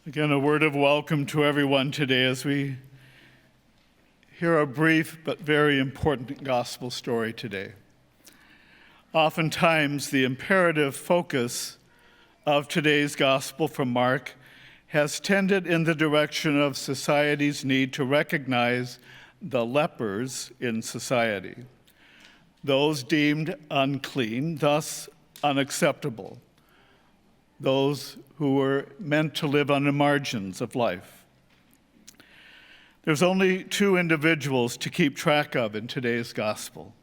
Again, a word of welcome to everyone today as we hear a brief but very important gospel story today. Oftentimes, the imperative focus of today's gospel from Mark has tended in the direction of society's need to recognize the lepers in society, those deemed unclean, thus unacceptable, those who were meant to live on the margins of life. There's only two individuals to keep track of in today's gospel.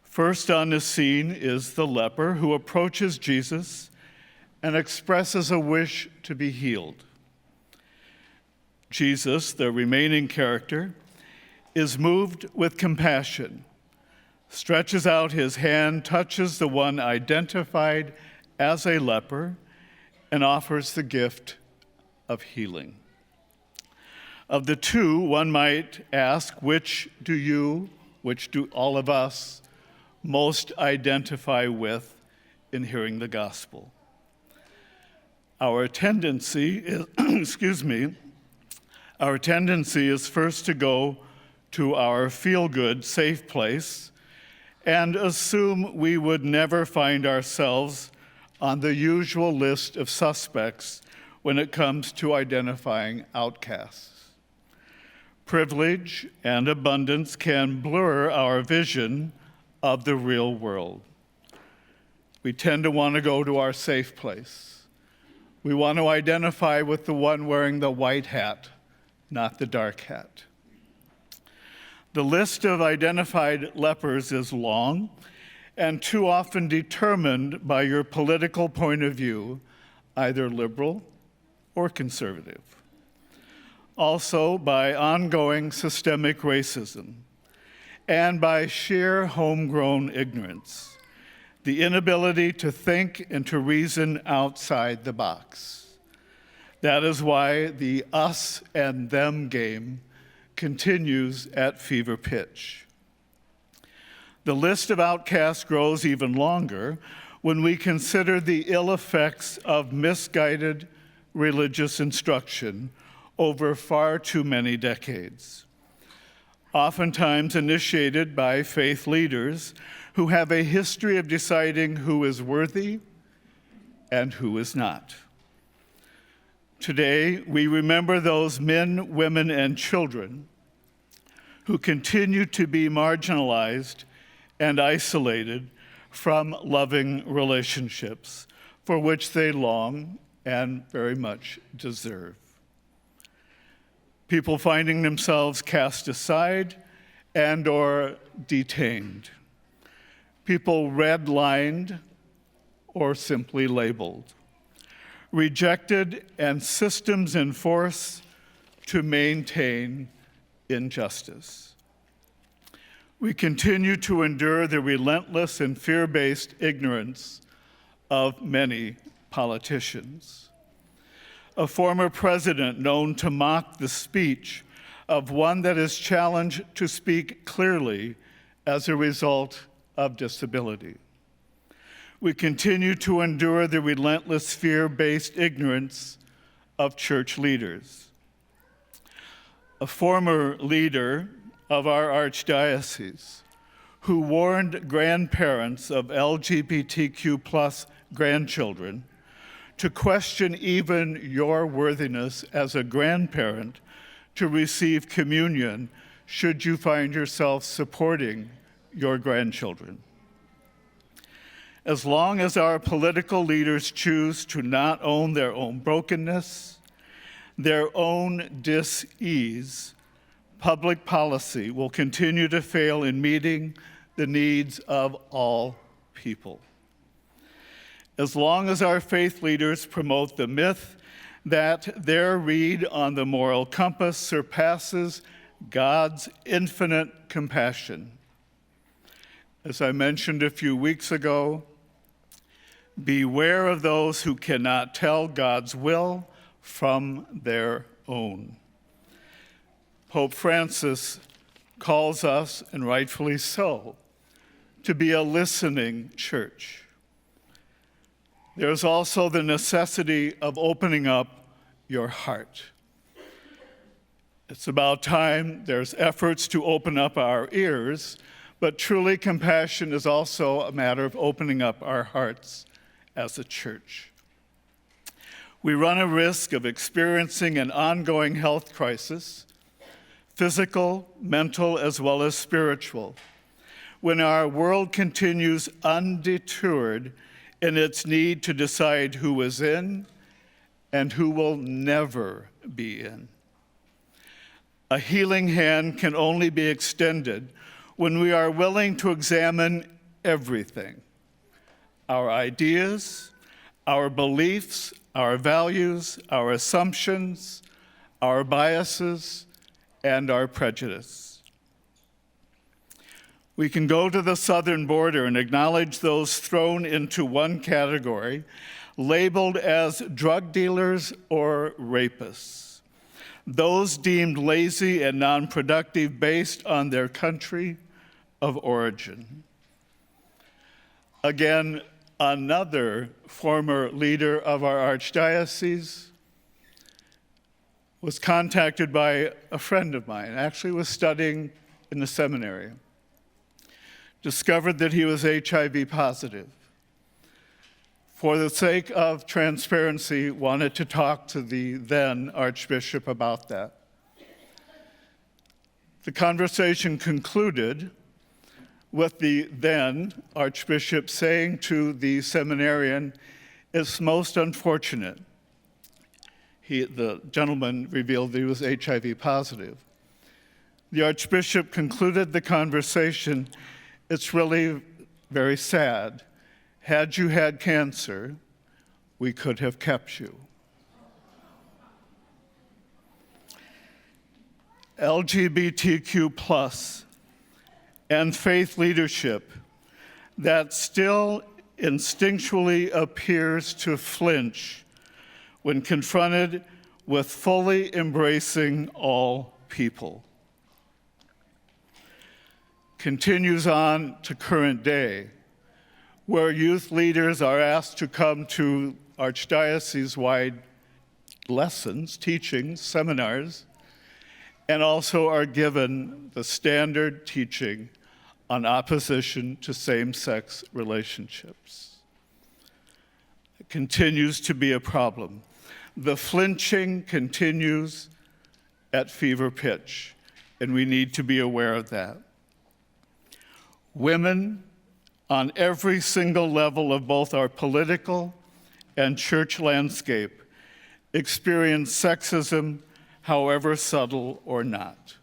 First on the scene is the leper who approaches Jesus and expresses a wish to be healed. Jesus, the remaining character, is moved with compassion, stretches out his hand, touches the one identified as a leper, and offers the gift of healing. Of the two, one might ask, which do all of us most identify with in hearing the gospel? Our tendency is first to go to our feel-good, safe place and assume we would never find ourselves on the usual list of suspects when it comes to identifying outcasts. Privilege and abundance can blur our vision of the real world. We tend to want to go to our safe place. We want to identify with the one wearing the white hat, not the dark hat. The list of identified lepers is long and too often determined by your political point of view, either liberal or conservative. Also by ongoing systemic racism and by sheer homegrown ignorance, the inability to think and to reason outside the box. That is why the us and them game continues at fever pitch. The list of outcasts grows even longer when we consider the ill effects of misguided religious instruction over far too many decades, oftentimes initiated by faith leaders who have a history of deciding who is worthy and who is not. Today, we remember those men, women, and children who continue to be marginalized and isolated from loving relationships for which they long and very much deserve. People finding themselves cast aside and or detained. People redlined or simply labeled. Rejected and systems in force to maintain injustice. We continue to endure the relentless and fear-based ignorance of many politicians. A former president known to mock the speech of one that is challenged to speak clearly as a result of disability. We continue to endure the relentless fear-based ignorance of church leaders. A former leader of our archdiocese who warned grandparents of LGBTQ+ grandchildren to question even your worthiness as a grandparent to receive communion should you find yourself supporting your grandchildren. As long as our political leaders choose to not own their own brokenness, their own dis-ease, public policy will continue to fail in meeting the needs of all people. As long as our faith leaders promote the myth that their read on the moral compass surpasses God's infinite compassion. As I mentioned a few weeks ago, beware of those who cannot tell God's will from their own. Pope Francis calls us, and rightfully so, to be a listening church. There's also the necessity of opening up your heart. It's about time there's efforts to open up our ears, but truly compassion is also a matter of opening up our hearts as a church. We run a risk of experiencing an ongoing health crisis, physical, mental, as well as spiritual, when our world continues undeterred in its need to decide who is in and who will never be in. A healing hand can only be extended when we are willing to examine everything: our ideas, our beliefs, our values, our assumptions, our biases, and our prejudice. We can go to the southern border and acknowledge those thrown into one category, labeled as drug dealers or rapists, those deemed lazy and non-productive based on their country of origin. Again, another former leader of our archdiocese was contacted by a friend of mine, actually was studying in the seminary, discovered that he was HIV positive. For the sake of transparency, wanted to talk to the then Archbishop about that. The conversation concluded with the then Archbishop saying to the seminarian, "It's most unfortunate." The gentleman revealed that he was HIV positive. The Archbishop concluded the conversation, "It's really very sad. Had you had cancer, we could have kept you." LGBTQ+ and faith leadership that still instinctually appears to flinch when confronted with fully embracing all people, continues on to current day, where youth leaders are asked to come to archdiocese-wide lessons, teachings, seminars, and also are given the standard teaching on opposition to same-sex relationships. It continues to be a problem. The flinching continues at fever pitch, and we need to be aware of that. Women on every single level of both our political and church landscape experience sexism, however subtle or not.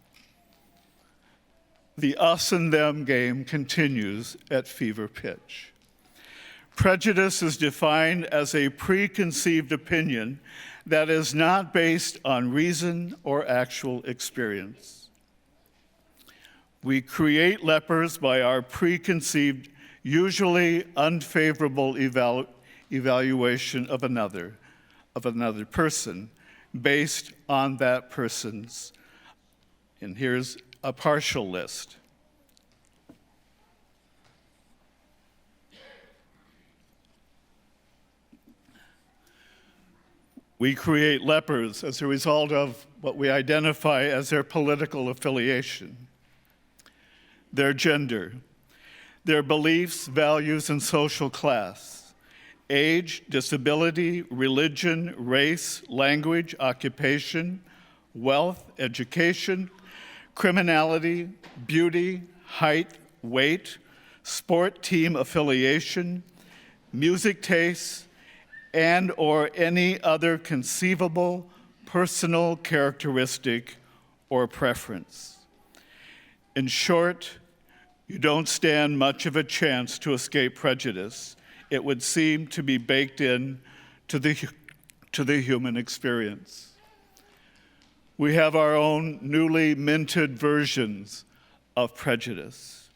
The us and them game continues at fever pitch. Prejudice is defined as a preconceived opinion that is not based on reason or actual experience. We create lepers by our preconceived, usually unfavorable evaluation of another person based on that person's, and here's a partial list. We create lepers as a result of what we identify as their political affiliation, their gender, their beliefs, values, and social class, age, disability, religion, race, language, occupation, wealth, education, criminality, beauty, height, weight, sport team affiliation, music tastes, and or any other conceivable personal characteristic or preference. In short, you don't stand much of a chance to escape prejudice. It would seem to be baked in to the human experience. We have our own newly minted versions of prejudice.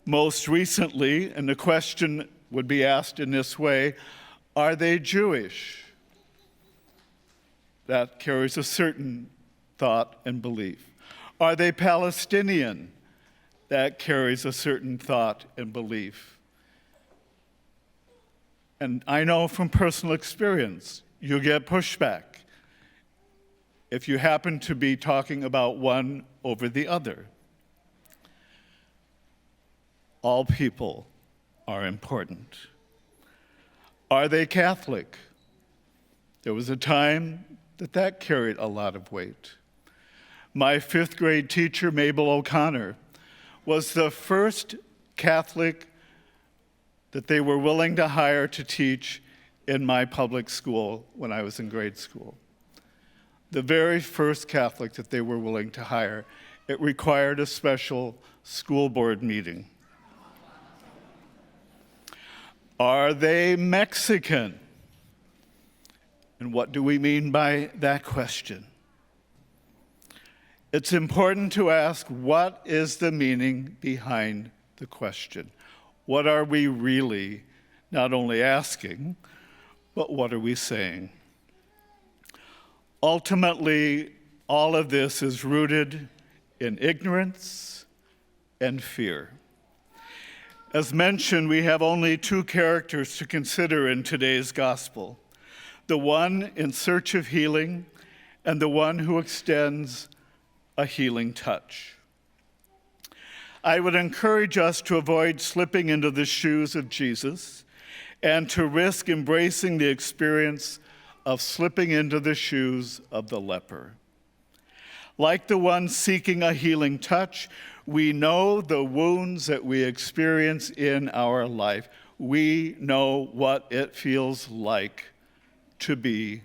Most recently, and the question would be asked in this way, are they Jewish? That carries a certain thought and belief. Are they Palestinian? That carries a certain thought and belief. And I know from personal experience, you get pushback. if you happen to be talking about one over the other. All people are important. Are they Catholic? There was a time that carried a lot of weight. My fifth grade teacher, Mabel O'Connor, was the first Catholic that they were willing to hire to teach in my public school when I was in grade school. The very first Catholic that they were willing to hire. It required a special school board meeting. Are they Mexican? And what do we mean by that question? It's important to ask, what is the meaning behind the question? What are we really not only asking, but what are we saying? Ultimately, all of this is rooted in ignorance and fear. As mentioned, we have only two characters to consider in today's gospel: the one in search of healing and the one who extends a healing touch. I would encourage us to avoid slipping into the shoes of Jesus and to risk embracing the experience of slipping into the shoes of the leper. Like the one seeking a healing touch, we know the wounds that we experience in our life. We know what it feels like to be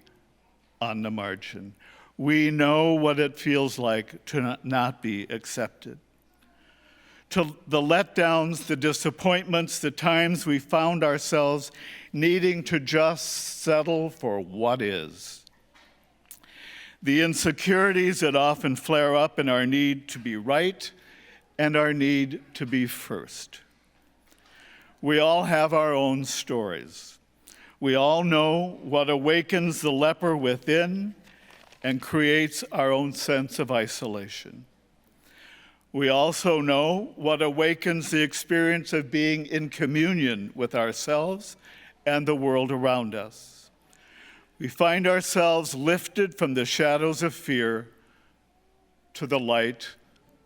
on the margin. We know what it feels like to not be accepted. To the letdowns, the disappointments, the times we found ourselves needing to just settle for what is. The insecurities that often flare up in our need to be right and our need to be first. We all have our own stories. We all know what awakens the leper within and creates our own sense of isolation. We also know what awakens the experience of being in communion with ourselves and the world around us. We find ourselves lifted from the shadows of fear to the light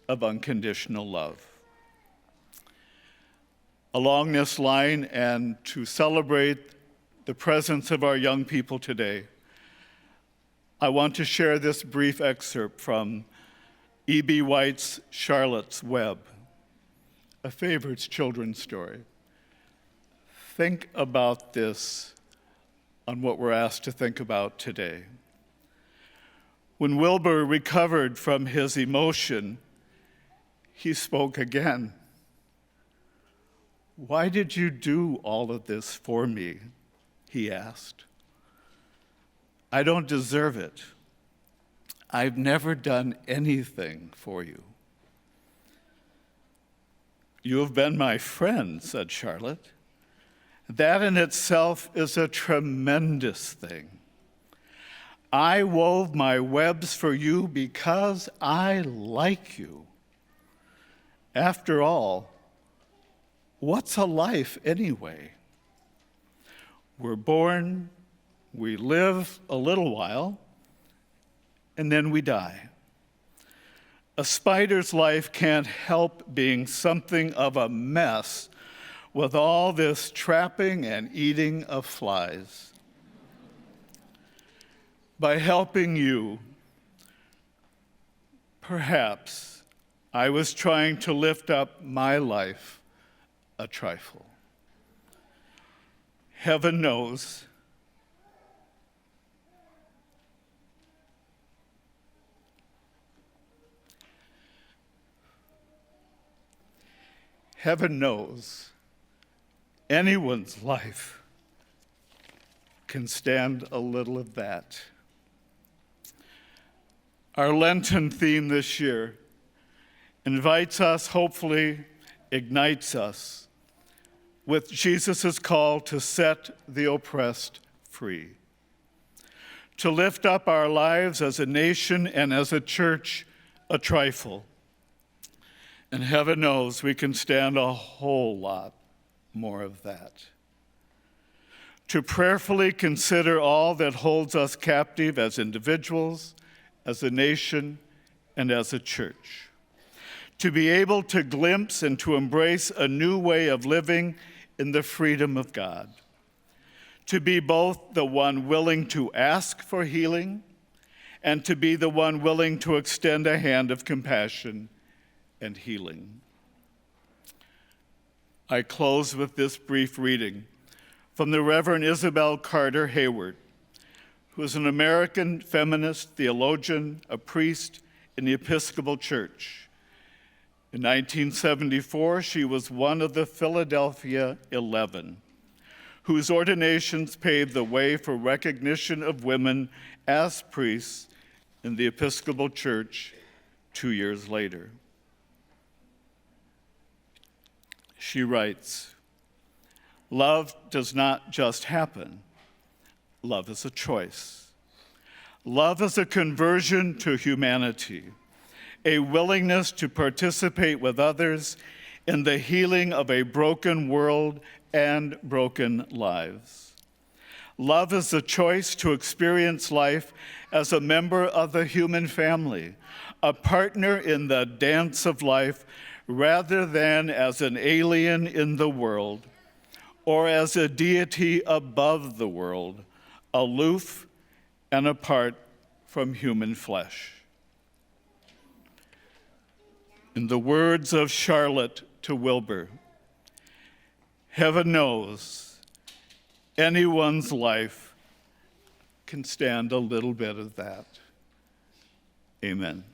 of unconditional love. Along this line, and to celebrate the presence of our young people today, I want to share this brief excerpt from E.B. White's Charlotte's Web, a favorite children's story. Think about this on what we're asked to think about today. When Wilbur recovered from his emotion, he spoke again. "Why did you do all of this for me?" he asked. "I don't deserve it. I've never done anything for you." "You have been my friend," said Charlotte. "That in itself is a tremendous thing. I wove my webs for you because I like you. After all, what's a life anyway? We're born, we live a little while, and then we die. A spider's life can't help being something of a mess with all this trapping and eating of flies. By helping you, perhaps I was trying to lift up my life a trifle. Heaven knows anyone's life can stand a little of that. Our Lenten theme this year invites us, hopefully ignites us, with Jesus' call to set the oppressed free, to lift up our lives as a nation and as a church a trifle. And heaven knows we can stand a whole lot more of that. To prayerfully consider all that holds us captive as individuals as a nation, and as a church. To be able to glimpse and to embrace a new way of living in the freedom of God. To be both the one willing to ask for healing and to be the one willing to extend a hand of compassion and healing. I close with this brief reading from the Reverend Isabel Carter Hayward, who is an American feminist theologian, a priest in the Episcopal Church. In 1974, she was one of the Philadelphia 11, whose ordinations paved the way for recognition of women as priests in the Episcopal Church 2 years later. She writes, "Love does not just happen. Love is a choice. Love is a conversion to humanity, a willingness to participate with others in the healing of a broken world and broken lives. Love is the choice to experience life as a member of the human family, a partner in the dance of life, rather than as an alien in the world or as a deity above the world, aloof and apart from human flesh." In the words of Charlotte to Wilbur, "Heaven knows anyone's life can stand a little bit of that." Amen.